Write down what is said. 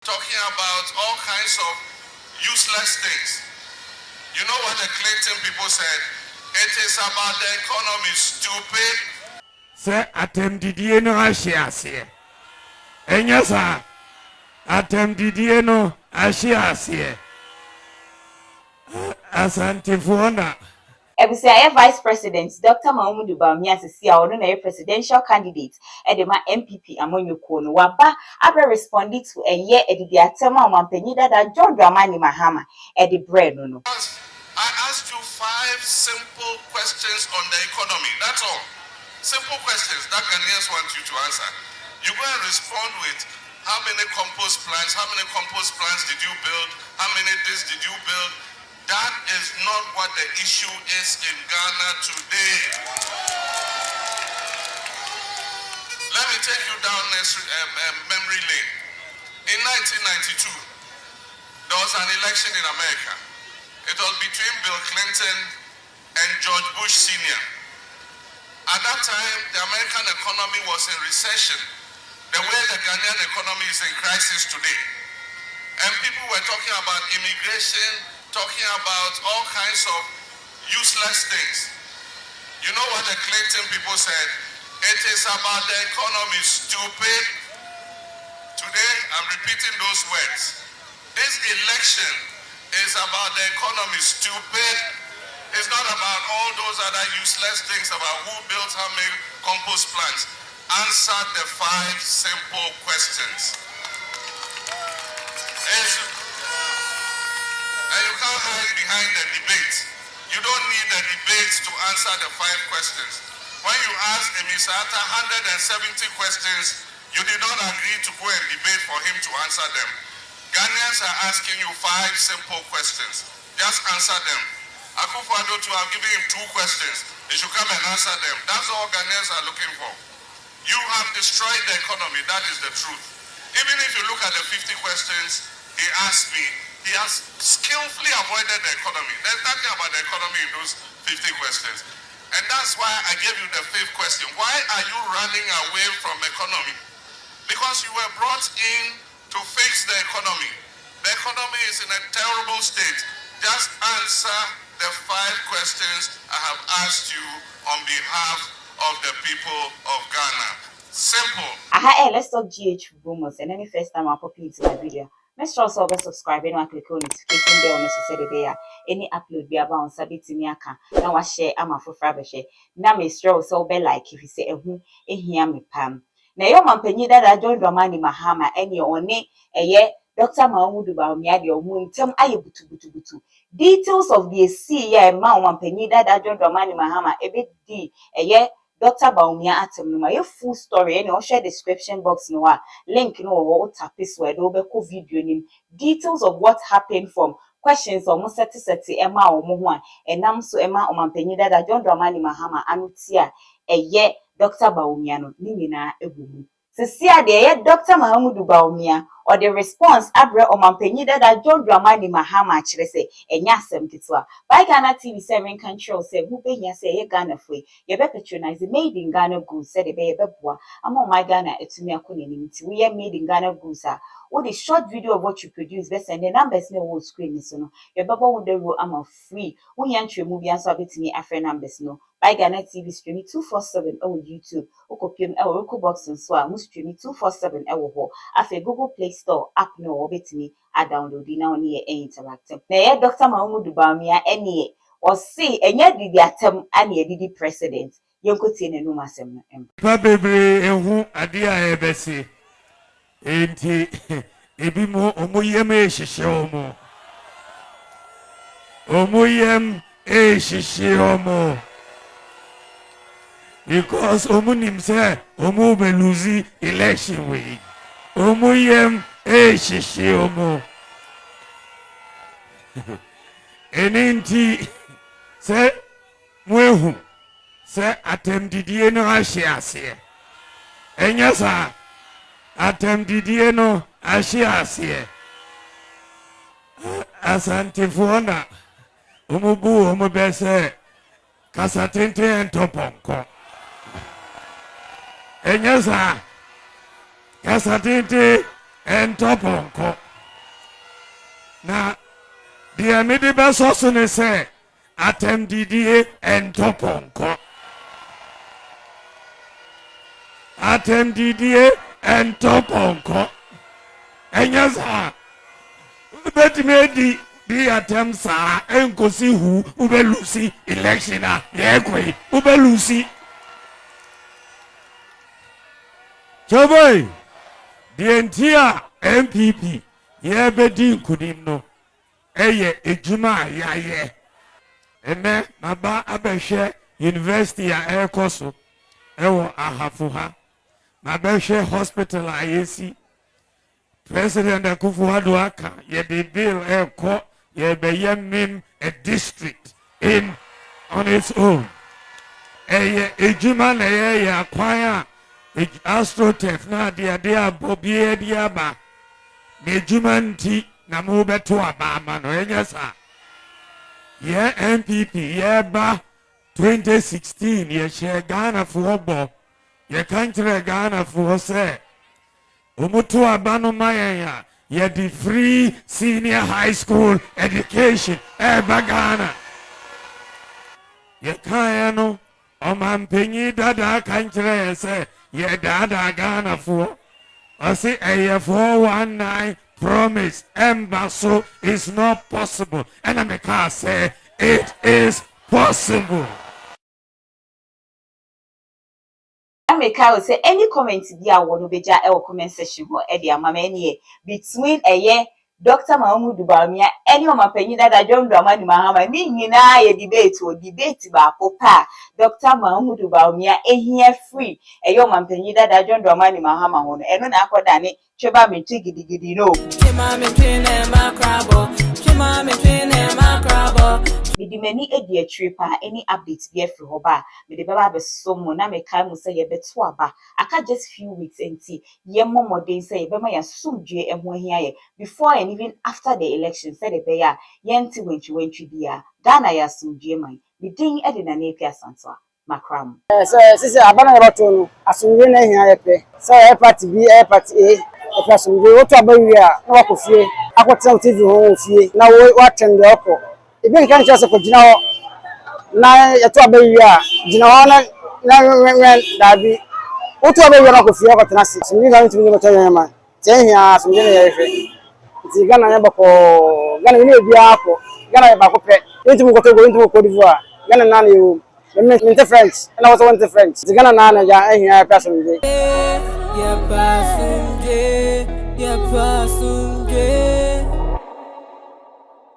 talking about all kinds of useless things. You know what the Clinton people said? It is about the economy, stupid. Say atem didie no ahye ase. Enya sa atem didie no ahye ase. Asante fuona. Ebusia Vice President Dr. Mahama Bawumia sisi a ono na presidential candidate edema MPP amonyuko no waba abe respond to eye edidi atema omampanyi dada John Dramani Mahama edi bread no. I asked you 5 simple questions on the economy. That's all. Simple questions that Ghanaians want you to answer. You go and respond with how many compost plants, did you build, how many this did you build. That is not what the issue is in Ghana today. Let me take you down memory lane. In 1992, there was an election in America. It was between Bill Clinton and George Bush Sr. At that time, the American economy was in recession, the way the Ghanaian economy is in crisis today. And people were talking about immigration, talking about all kinds of useless things. You know what the Clinton people said? It is about the economy, stupid. Today, I'm repeating those words. This election is about the economy, stupid. It's not about all those other useless things about who built how many compost plants. Answer the 5 simple questions. And you can't hide behind the debate. You don't need the debate to answer the 5 questions. When you ask Emisata 170 questions, you did not agree to go and debate for him to answer them. Ghanaians are asking you 5 simple questions. Just answer them. Akufo-Addo too, I've given him 2 questions. He should come and answer them. That's all Ghanaians are looking for. You have destroyed the economy. That is the truth. Even if you look at the 50 questions he asked me, he has skillfully avoided the economy. There's nothing about the economy in those 50 questions. And that's why I gave you the 5th question. Why are you running away from economy? Because you were brought in to fix the economy. The economy is in a terrible state. Just answer the 5 questions I have asked you on behalf of the people of Ghana. Simple. Let's talk GH rumors. And any first time I pop into my video, make sure also subscribe and click on notification bell necessary there. Any upload be about on Sabit Miaka. Now I share I'm a for share. Now me sure so be like if you say here me pam. Na yo mampanyi dada John Dramani Mahama eni one eye Dr. Mahama Bawumia de omuntem aye butu. Details of the CE ma mampanyi dada John Dramani Mahama ebe di eye Dr. Bawumia atem no my full story and I'll share description box no link no or tap this word over video nim details of what happened from questions almost seti Emma or Mohan and nam so Emma or mampanyi dada John Dramani Mahama anutia eye Dr. Bawumia no ni nyina egumu Sisia de Dr. Mahama Bawumia or the response abre omampanyi dada John Dramani Mahama kire se enya asem ketewa by Ghana TV7 control say who be nya say ye Ghana free ye be patronize made in Ghana goods say de be boa ama my Ghana etumi akone ni nti we made in Ghana goods a what the short video of what you produce best and the numbers no will screen so no ye baba wo the ro ama free wo nya ntwemu bia so abetumi afre numbers no by Ghana TV streaming 247 on YouTube okopiem e Roku box so a mu streaming 247 e wo ho afi Google Play Store app no obetimi a download na oni e interactive na ye Dr. Mahama Bawumia ene o see enya didi atem ane didi president yenkotie nenu masem no em Pa bebre ehu ade a ebesi enti ebi mo omuyem ehihye omo because omunim say omu be lose election we omuyem ehihye omo enenti say mwehu say atem didie no ahye ase enya sa atem didie no ahye ase asante fuona umubu omubese kasatente entoponko enya sa kasatente entopɔnkɔ na deɛ mede bɛsɔ so ne sɛ atɛmdidie entopɔnkɔ atɛmdidie entopɔnkɔ ɛnyɛ saa wobɛtumi adi di atɛm saa ɛnkosi hu wobɛlusi election a yɛɛkɔi wobɛlusi kyɛbɔi deɛ nti a MPP yɛbɛdi nkunim no ɛyɛ edwuma a yɛayɛ ɛnɛ maba abɛhwɛ university a ɛrekɔ so ɛwɔ ahafo ha mabɛhwɛ hospital a yɛsi President Akufo-Addo aka yɛde bill ɛrekɔ yɛbɛyɛ mim a district in on its own ɛyɛ edwuma na yɛyɛ akwan a astrotef na adeade abɔ biara de aba na edwuma nti na mo bɛto aba ama no ɛnyɛ saa yɛ MPP yɛba 2016 yɛhyɛ Ghanafoɔ bɔ yɛka nkyerɛ Ghanafoɔ sɛ omuto aba no ma yɛn a yɛde free senior high school education ɛba Ghana yɛkaeɛ no ɔmampanyin dada ka nkyerɛ yɛn sɛ yɛdaadaa Ghanafoɔ ɔse ɛyɛ 419 promise ɛmba so is not possible ɛna meka sɛ it is possible. America will say any comment be a one beja or comment section or Eddie Amamani between a year Dr. Bawumia any of my penny that I don't do Mahama Nina a debate or debate about Popa Dr. Bawumia a here free a young man penny that I don't do Mahama on and on Aquadani Cheba me tiggy no. Midi many a dear tripper, any updates be free hoba, with the baba so mona me kai musa ye betwaba. I can't just few weeks and see ye more days say Bema ya soon J and 1 here before and even after the election said a bear yanti when you went to dear Ghana ya soon J mine, the ding Edina Napia Sansa, Macram. Sister, I've been about to assume here, so a party B, a party A person go to Bawumia, walk of you, I got some TV home of you, now watching the opera. If you can't just put now, now at Bawumia, Gina, that be what to Bawumia of you, but nothing. So you're going to be a man. Say here, some generation. It's Ghana never for Ghana, be apple, Ghana back up, into go into Cote d'Ivoire, Ghana Nani, the French, and I was one the French. The Ghana Nana, here, person.